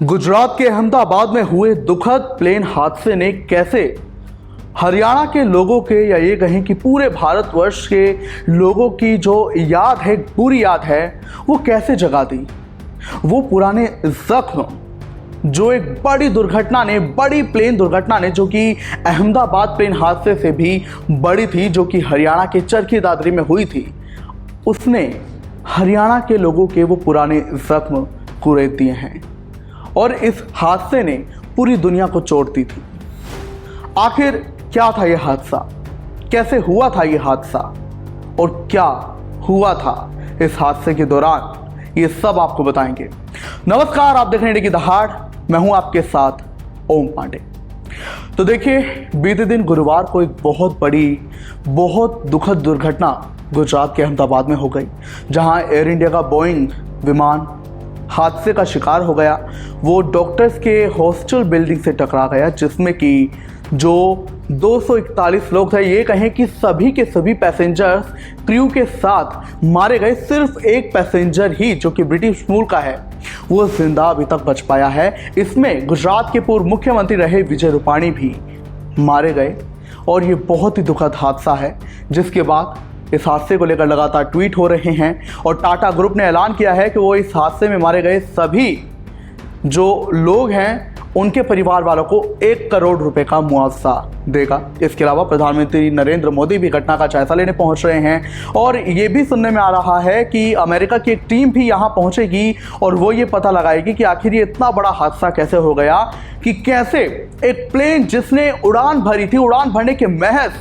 गुजरात के अहमदाबाद में हुए दुखद प्लेन हादसे ने कैसे हरियाणा के लोगों के या ये कहें कि पूरे भारतवर्ष के लोगों की जो याद है, बुरी याद है, वो कैसे जगा दी। वो पुराने जख्म जो एक बड़ी दुर्घटना ने, बड़ी प्लेन दुर्घटना ने, जो कि अहमदाबाद प्लेन हादसे से भी बड़ी थी, जो कि हरियाणा के चरखी दादरी में हुई थी, उसने हरियाणा के लोगों के वो पुराने जख्म कुरेद दिए हैं और इस हादसे ने पूरी दुनिया को चोट दी थी। आखिर क्या था यह हादसा, कैसे हुआ था यह हादसा और क्या हुआ था इस हादसे के दौरान, ये सब आपको बताएंगे। नमस्कार, आप देख रहे हैं इंडिया की दहाड़, मैं हूं आपके साथ ओम पांडे। तो देखिए, बीते दिन गुरुवार को एक बहुत बड़ी, बहुत दुखद दुर्घटना गुजरात के अहमदाबाद में हो गई, जहां एयर इंडिया का बोइंग विमान हादसे का शिकार हो गया। वो डॉक्टर्स के हॉस्टल बिल्डिंग से टकरा गया, जिसमें कि जो 241 लोग थे, ये कहें कि सभी के सभी पैसेंजर्स क्रू के साथ मारे गए। सिर्फ एक पैसेंजर ही, जो कि ब्रिटिश मूल का है, वो जिंदा अभी तक बच पाया है। इसमें गुजरात के पूर्व मुख्यमंत्री रहे विजय रूपाणी भी मारे गए और ये बहुत ही दुखद हादसा है, जिसके बाद इस हादसे को लेकर लगातार ट्वीट हो रहे हैं और टाटा ग्रुप ने ऐलान किया है कि वो इस हादसे में मारे गए सभी जो लोग हैं उनके परिवार वालों को 1 करोड़ रुपए का मुआवजा देगा। इसके अलावा प्रधानमंत्री नरेंद्र मोदी भी घटना का जायजा लेने पहुंच रहे हैं और ये भी सुनने में आ रहा है कि अमेरिका की एक टीम भी यहां पहुंचेगी और वो ये पता लगाएगी कि आखिर ये इतना बड़ा हादसा कैसे हो गया, कि कैसे एक प्लेन जिसने उड़ान भरी थी, उड़ान भरने के महज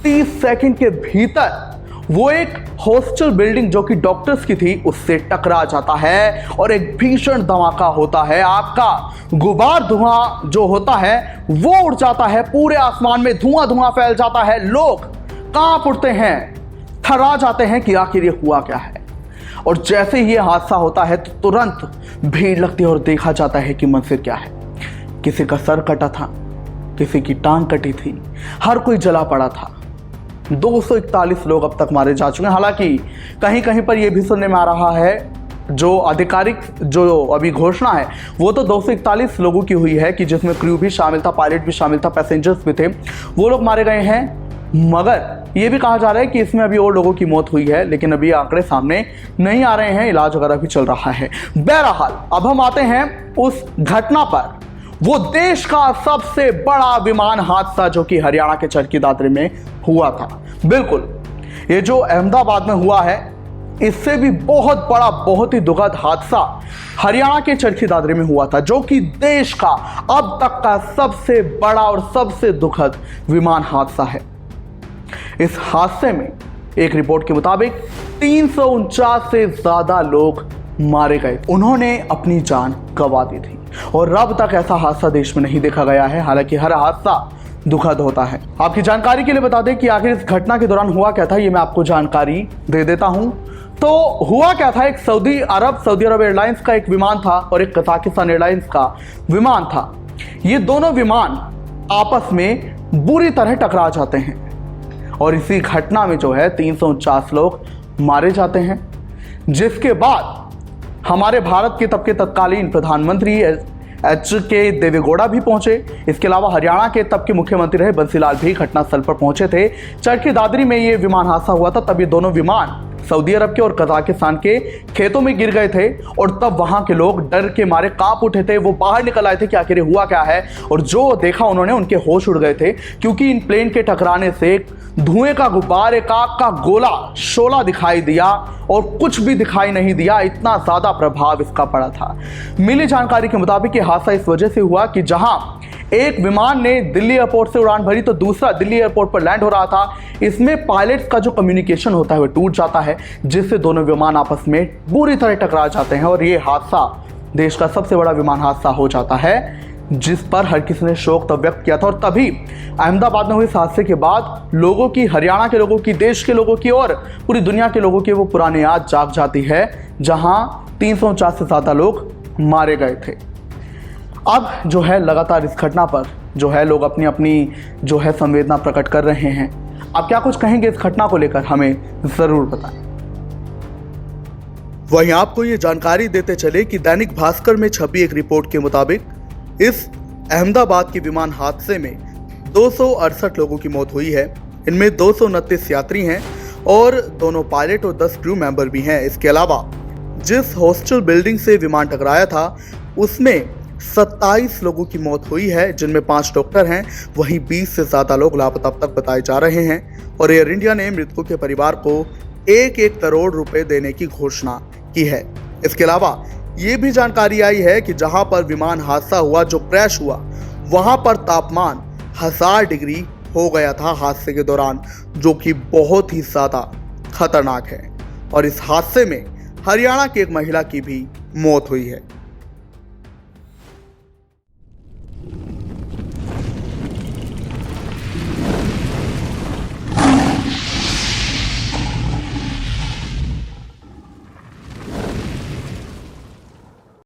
30 सेकंड के भीतर वो एक हॉस्टल बिल्डिंग जो कि डॉक्टर्स की थी उससे टकरा जाता है और एक भीषण धमाका होता है। आग का गुबार धुआं जो होता है वो उड़ जाता है, पूरे आसमान में धुआं धुआं फैल जाता है। लोग कांप उठते हैं, थर्रा जाते हैं कि आखिर ये हुआ क्या है। और जैसे ही ये हादसा होता है तो तुरंत भीड़ लगती है और देखा जाता है कि मंजर क्या है। किसी का सर कटा था, किसी की टांग कटी थी, हर कोई जला पड़ा था। 241 लोग अब तक मारे जा चुके हैं। हालांकि कहीं कहीं पर यह भी सुनने में आ रहा है, जो आधिकारिक जो अभी घोषणा है वो तो 241 लोगों की हुई है, कि जिसमें क्रू भी शामिल था, पायलट भी शामिल था, पैसेंजर्स भी थे, वो लोग मारे गए हैं। मगर ये भी कहा जा रहा है कि इसमें अभी और लोगों की मौत हुई है, लेकिन अभी आंकड़े सामने नहीं आ रहे हैं, इलाज वगैरह भी चल रहा है। बहरहाल, अब हम आते हैं उस घटना पर, वो देश का सबसे बड़ा विमान हादसा जो कि हरियाणा के चरखी दादरी में हुआ था। बिल्कुल, ये जो अहमदाबाद में हुआ है, इससे भी बहुत बड़ा, बहुत ही दुखद हादसा हरियाणा के चरखी दादरी में हुआ था, जो कि देश का अब तक का सबसे बड़ा और सबसे दुखद विमान हादसा है। इस हादसे में एक रिपोर्ट के मुताबिक 349 से ज्यादा लोग मारे गए, उन्होंने अपनी जान गंवा दी थी और अब तक ऐसा हादसा देश में नहीं देखा गया है। हालांकि हर हादसा दुखद होता है। आपकी जानकारी के लिए बता दें कि आखिर इस घटना के दौरान हुआ क्या था, ये मैं आपको जानकारी दे देता हूं। तो हुआ क्या था, एक सऊदी अरब एयरलाइंस का एक विमान था और एक कजाकिस्तान एयरलाइंस का विमान था। ये दोनों विमान आपस में बुरी तरह टकरा जाते हैं और इसी घटना में जो है 349 लोग मारे जाते हैं, जिसके बाद हमारे भारत के तब के तत्कालीन प्रधानमंत्री HK देवेगौड़ा भी पहुंचे। इसके अलावा हरियाणा के तब के मुख्यमंत्री रहे बंसीलाल भी घटनास्थल पर पहुंचे थे। चरखी दादरी में ये विमान हादसा हुआ था, तब ये दोनों विमान सऊदी अरब के और कजाकिस्तान के खेतों में गिर गए थे और तब वहां के लोग डर के मारे कांप उठे थे। वो बाहर निकल आए थे कि आखिर हुआ क्या है, और जो देखा उन्होंने, उनके होश उड़ गए थे, क्योंकि इन प्लेन के टकराने से धुएं का गुब्बार, एक आग का गोला शोला दिखाई दिया और कुछ भी दिखाई नहीं दिया। इतना ज्यादा प्रभाव इसका पड़ा था। मिली जानकारी के मुताबिक ये हादसा इस वजह से हुआ कि जहां एक विमान ने दिल्ली एयरपोर्ट से उड़ान भरी तो दूसरा दिल्ली एयरपोर्ट पर लैंड हो रहा था। इसमें पायलट्स का जो कम्युनिकेशन होता है वो टूट जाता है, जिससे दोनों विमान आपस में बुरी तरह टकरा जाते हैं और ये हादसा देश का सबसे बड़ा विमान हादसा हो जाता है, जिस पर हर किसी ने शोक तब व्यक्त किया था। और तभी अहमदाबाद में हुए इस हादसे के बाद लोगों की, हरियाणा के लोगों की, देश के लोगों की और पूरी दुनिया के लोगों की वो पुरानी याद जाग जाती है, जहां 349 से ज्यादा लोग मारे गए थे। अब जो है लगातार इस घटना पर जो है लोग अपनी अपनी जो है संवेदना प्रकट कर रहे हैं। आप क्या कुछ कहेंगे इस घटना को लेकर, हमें जरूर बताएं। वहीं आपको ये जानकारी देते चले कि दैनिक भास्कर में छपी एक रिपोर्ट के मुताबिक इस अहमदाबाद के विमान हादसे में 268 लोगों की मौत हुई है। इनमें 229 यात्री हैं और दोनों पायलट और 10 क्रू मेंबर भी हैं। इसके अलावा जिस हॉस्टल बिल्डिंग से विमान टकराया था उसमें 27 लोगों की मौत हुई है, जिनमें 5 डॉक्टर हैं। वहीं 20 से ज्यादा लोग लापता अब तक बताए जा रहे हैं और एयर इंडिया ने मृतकों के परिवार को 1-1 करोड़ रुपए देने की घोषणा की है। इसके अलावा ये भी जानकारी आई है कि जहां पर विमान हादसा हुआ, जो क्रैश हुआ, वहां पर तापमान 1000 डिग्री हो गया था हादसे के दौरान, जो कि बहुत ही ज्यादा खतरनाक है। और इस हादसे में हरियाणा की एक महिला की भी मौत हुई है।